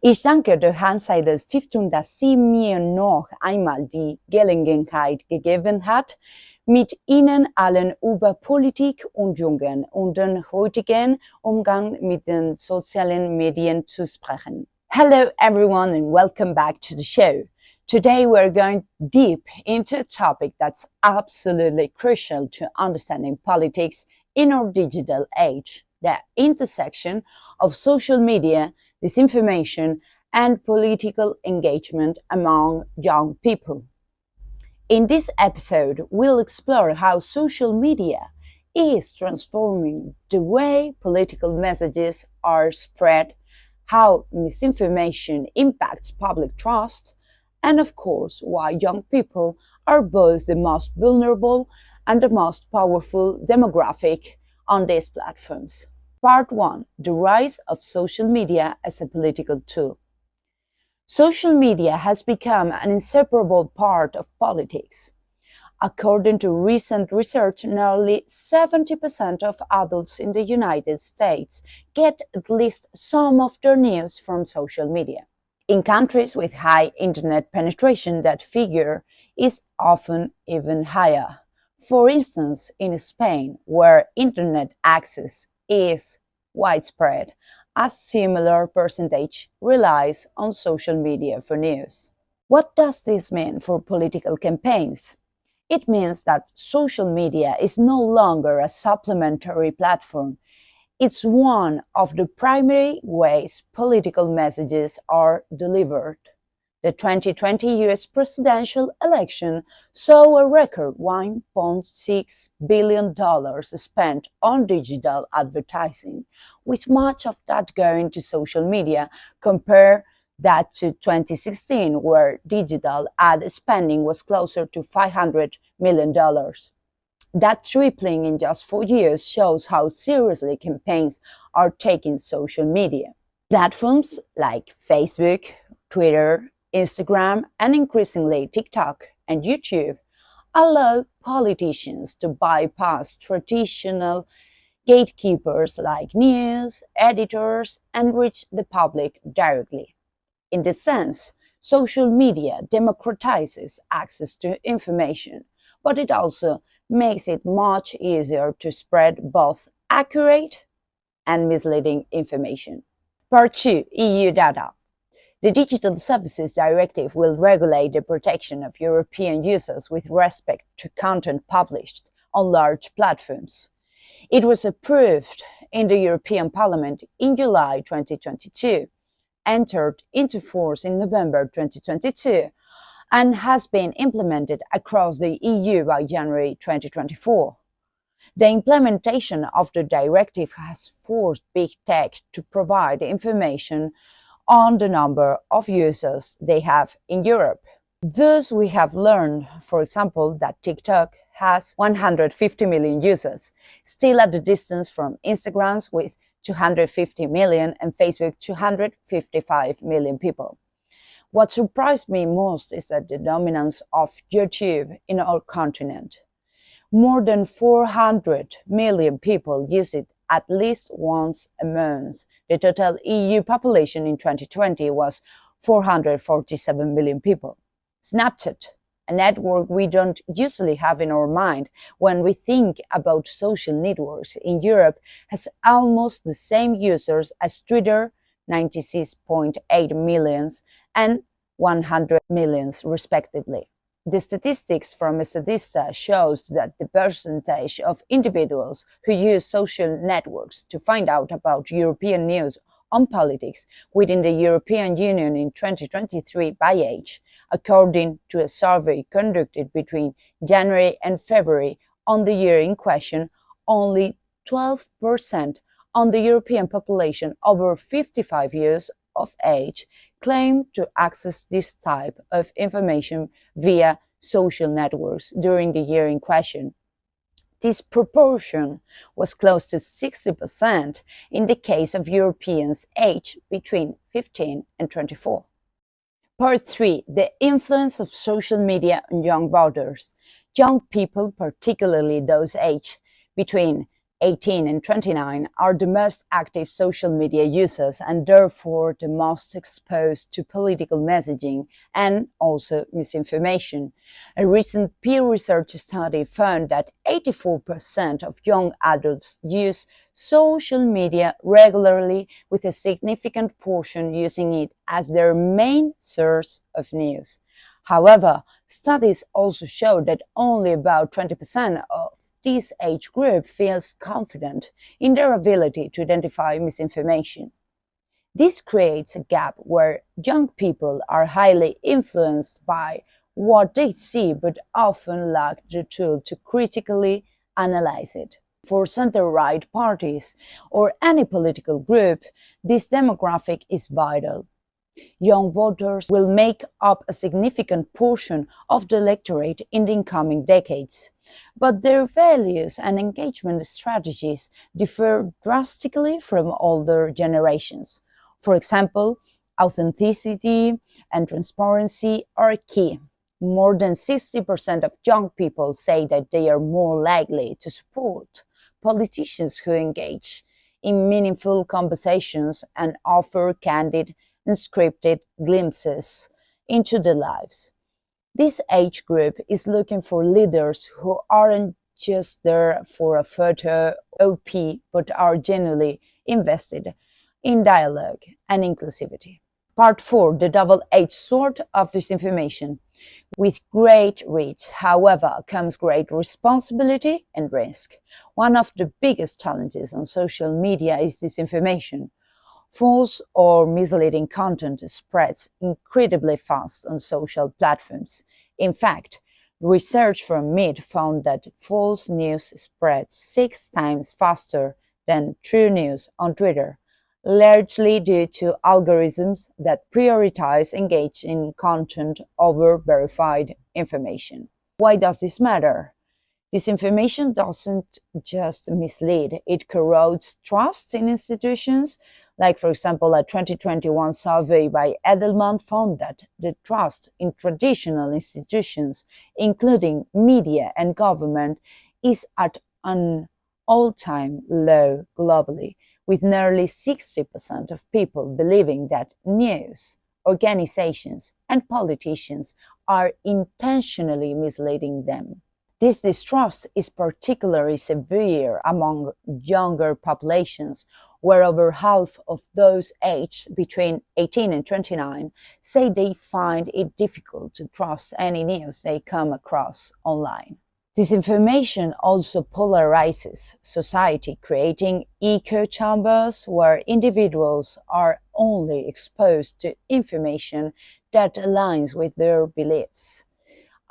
Ich danke der Hanseiter Stiftung, dass sie mir noch einmal die Gelegenheit gegeben hat, mit Ihnen allen über Politik und Jugend und den heutigen Umgang mit den sozialen Medien zu sprechen. Hello everyone and welcome back to the show. Today we're going deep into a topic that's absolutely crucial to understanding politics in our digital age, the intersection of social media, disinformation, and political engagement among young people. In this episode, we'll explore how social media is transforming the way political messages are spread, how misinformation impacts public trust, and of course, why young people are both the most vulnerable and the most powerful demographic on these platforms. Part 1: The rise of social media as a political tool. Social media has become an inseparable part of politics. According to recent research, nearly 70% of adults in the United States get at least some of their news from social media. In countries with high internet penetration, that figure is often even higher. For instance, in Spain, where internet access is widespread, a similar percentage relies on social media for news. What does this mean for political campaigns? It means that social media is no longer a supplementary platform. It's one of the primary ways political messages are delivered. The 2020 US presidential election saw a record $1.6 billion spent on digital advertising, with much of that going to social media. Compare that to 2016, where digital ad spending was closer to $500 million. That tripling in just 4 years shows how seriously campaigns are taking social media. Platforms like Facebook, Twitter, Instagram, and increasingly TikTok and YouTube allow politicians to bypass traditional gatekeepers like news, editors, and reach the public directly. In this sense, social media democratizes access to information, but it also makes it much easier to spread both accurate and misleading information. Part 2: EU data. The Digital Services Directive will regulate the protection of European users with respect to content published on large platforms. It was approved in the European Parliament in July 2022, entered into force in November 2022, and has been implemented across the EU by January 2024. The implementation of the directive has forced big tech to provide information on the number of users they have in Europe. Thus, we have learned, for example, that TikTok has 150 million users, still at the distance from Instagram's with 250 million and Facebook 255 million people. What surprised me most is that the dominance of YouTube in our continent. More than 400 million people use it at least once a month. The total EU population in 2020 was 447 million people. Snapchat, a network we don't usually have in our mind when we think about social networks in Europe, has almost the same users as Twitter, 96.8 million, and 100 million respectively. The statistics from Statista shows that the percentage of individuals who use social networks to find out about European news on politics within the European Union in 2023 by age, according to a survey conducted between January and February on the year in question, only 12% on the European population over 55 years of age claim to access this type of information via social networks during the year in question. This proportion was close to 60% in the case of Europeans aged between 15 and 24. Part 3: The influence of social media on young voters. Young people, particularly those aged between 18 and 29 are the most active social media users and therefore the most exposed to political messaging and also misinformation. A recent peer research study found that 84% of young adults use social media regularly, with a significant portion using it as their main source of news. However, studies also show that only about 20% of this age group feels confident in their ability to identify misinformation. This creates a gap where young people are highly influenced by what they see but often lack the tool to critically analyze it. For center-right parties or any political group, this demographic is vital. Young voters will make up a significant portion of the electorate in the incoming decades, but their values and engagement strategies differ drastically from older generations. For example, authenticity and transparency are key. More than 60% of young people say that they are more likely to support politicians who engage in meaningful conversations and offer candid unscripted glimpses into their lives. This age group is looking for leaders who aren't just there for a photo op, but are genuinely invested in dialogue and inclusivity. Part 4, the double-edged sword of disinformation. With great reach, however, comes great responsibility and risk. One of the biggest challenges on social media is disinformation. False or misleading content spreads incredibly fast on social platforms. In fact, research from MIT found that false news spreads 6 times faster than true news on Twitter, largely due to algorithms that prioritize engaging content over verified information. Why does this matter? Disinformation doesn't just mislead, it corrodes trust in institutions. Like, for example, a 2021 survey by Edelman found that the trust in traditional institutions, including media and government, is at an all-time low globally, with nearly 60% of people believing that news, organizations, and politicians are intentionally misleading them. This distrust is particularly severe among younger populations, where over half of those aged between 18 and 29 say they find it difficult to trust any news they come across online. Disinformation also polarizes society, creating echo chambers where individuals are only exposed to information that aligns with their beliefs.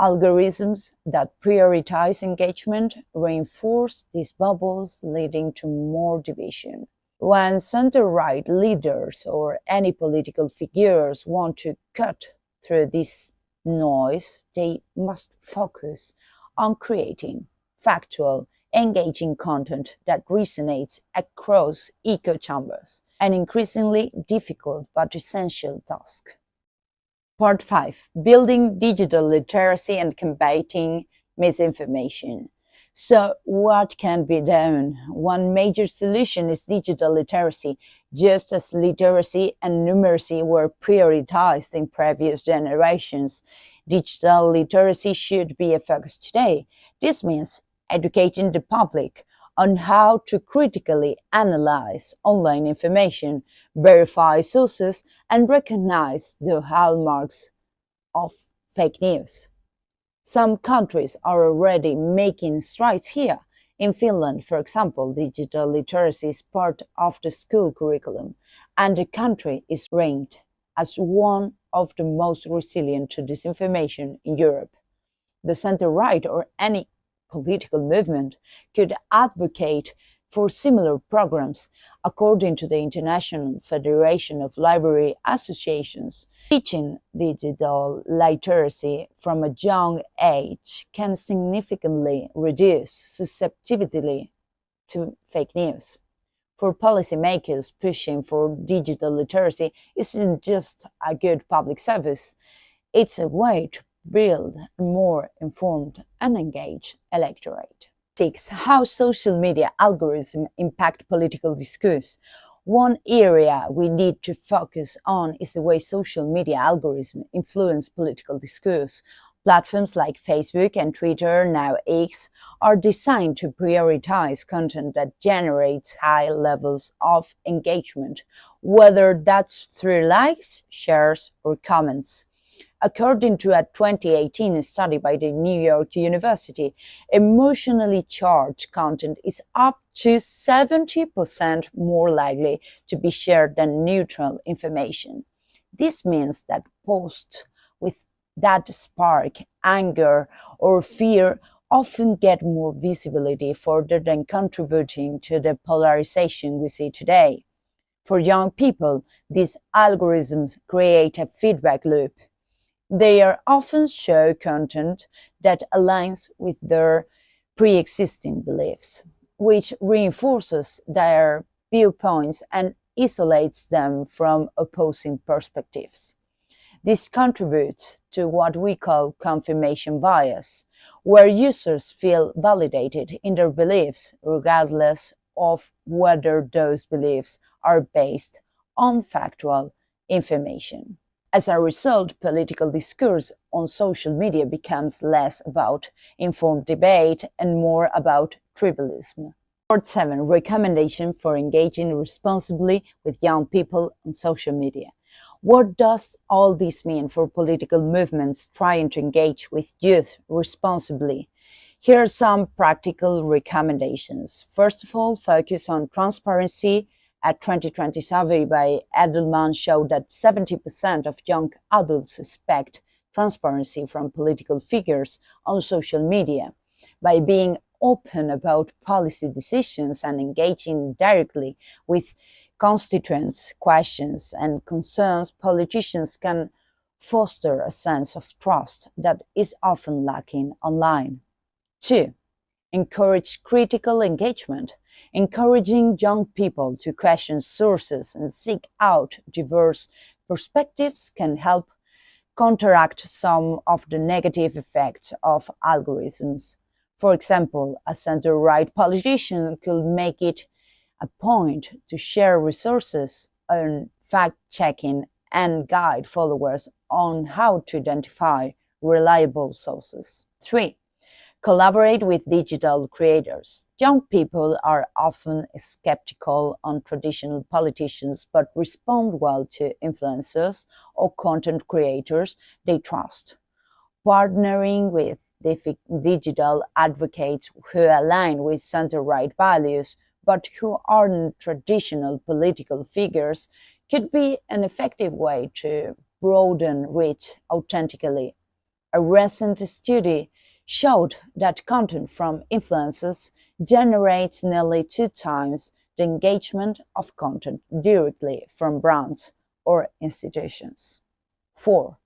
Algorithms that prioritize engagement reinforce these bubbles, leading to more division. When center-right leaders or any political figures want to cut through this noise, they must focus on creating factual, engaging content that resonates across echo chambers, an increasingly difficult but essential task. Part 5. Building digital literacy and combating misinformation. So, what can be done? One major solution is digital literacy. Just as literacy and numeracy were prioritized in previous generations, digital literacy should be a focus today. This means educating the public on how to critically analyze online information, verify sources, and recognize the hallmarks of fake news. Some countries are already making strides here. In Finland, for example, digital literacy is part of the school curriculum, and the country is ranked as one of the most resilient to disinformation in Europe. The center-right or any political movement could advocate for similar programs. According to the International Federation of Library Associations, teaching digital literacy from a young age can significantly reduce susceptibility to fake news. For policymakers, pushing for digital literacy isn't just a good public service, it's a way to build a more informed and engaged electorate. 6. How social media algorithms impact political discourse. One area we need to focus on is the way social media algorithms influence political discourse. Platforms like Facebook and Twitter, now X, are designed to prioritize content that generates high levels of engagement, whether that's through likes, shares, or comments. According to a 2018 study by the New York University, emotionally charged content is up to 70% more likely to be shared than neutral information. This means that posts with that spark anger or fear often get more visibility further than contributing to the polarization we see today. For young people, these algorithms create a feedback loop. They are often show content that aligns with their pre-existing beliefs, which reinforces their viewpoints and isolates them from opposing perspectives. This contributes to what we call confirmation bias, where users feel validated in their beliefs regardless of whether those beliefs are based on factual information. As a result, political discourse on social media becomes less about informed debate and more about tribalism. Part 7. Recommendation for engaging responsibly with young people on social media. What does all this mean for political movements trying to engage with youth responsibly? Here are some practical recommendations. First of all, focus on transparency. A 2020 survey by Edelman showed that 70% of young adults expect transparency from political figures on social media. By being open about policy decisions and engaging directly with constituents' questions and concerns, politicians can foster a sense of trust that is often lacking online. 2. Encourage critical engagement. Encouraging young people to question sources and seek out diverse perspectives can help counteract some of the negative effects of algorithms. For example, a center-right politician could make it a point to share resources on fact-checking and guide followers on how to identify reliable sources. 3. Collaborate with digital creators. Young people are often skeptical on traditional politicians but respond well to influencers or content creators they trust. Partnering with digital advocates who align with center-right values but who aren't traditional political figures could be an effective way to broaden reach authentically. A recent study showed that content from influencers generates nearly 2 times the engagement of content directly from brands or institutions. 4.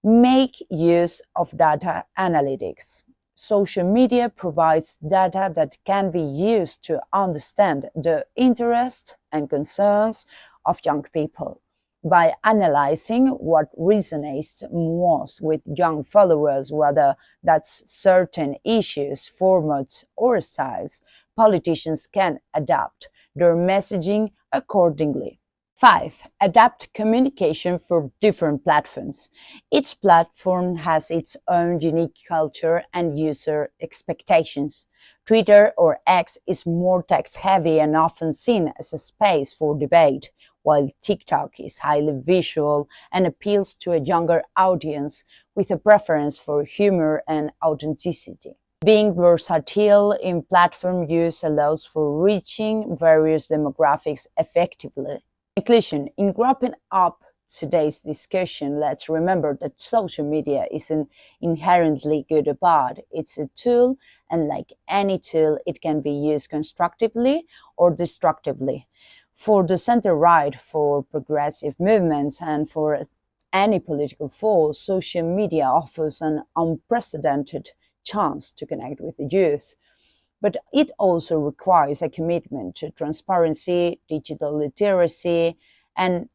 Make use of data analytics. Social media provides data that can be used to understand the interests and concerns of young people. By analyzing what resonates most with young followers, whether that's certain issues, formats, or styles, politicians can adapt their messaging accordingly. 5. Adapt communication for different platforms. Each platform has its own unique culture and user expectations. Twitter or X is more text-heavy and often seen as a space for debate, while TikTok is highly visual and appeals to a younger audience with a preference for humor and authenticity. Being versatile in platform use allows for reaching various demographics effectively. In conclusion, in wrapping up today's discussion, let's remember that social media isn't inherently good or bad. It's a tool, and like any tool, it can be used constructively or destructively. For the center-right, for progressive movements, and for any political force, social media offers an unprecedented chance to connect with the youth. But it also requires a commitment to transparency, digital literacy, and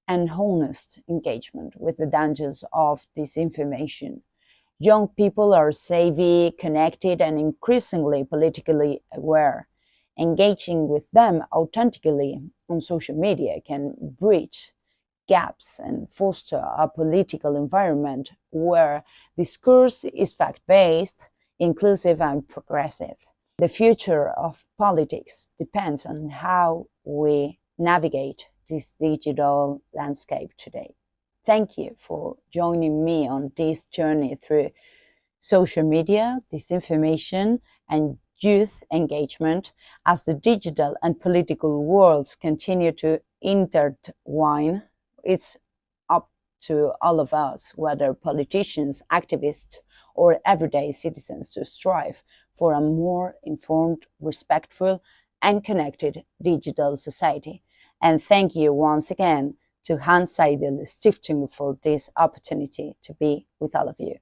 honest engagement with the dangers of disinformation. Young people are savvy, connected, and increasingly politically aware. Engaging with them authentically on social media can bridge gaps and foster a political environment where discourse is fact-based, inclusive, and progressive. The future of politics depends on how we navigate this digital landscape today. Thank you for joining me on this journey through social media, disinformation, and youth engagement as the digital and political worlds continue to intertwine. It's up to all of us, whether politicians, activists, or everyday citizens, to strive for a more informed, respectful, and connected digital society. And thank you once again to Hans Seidel Stiftung for this opportunity to be with all of you.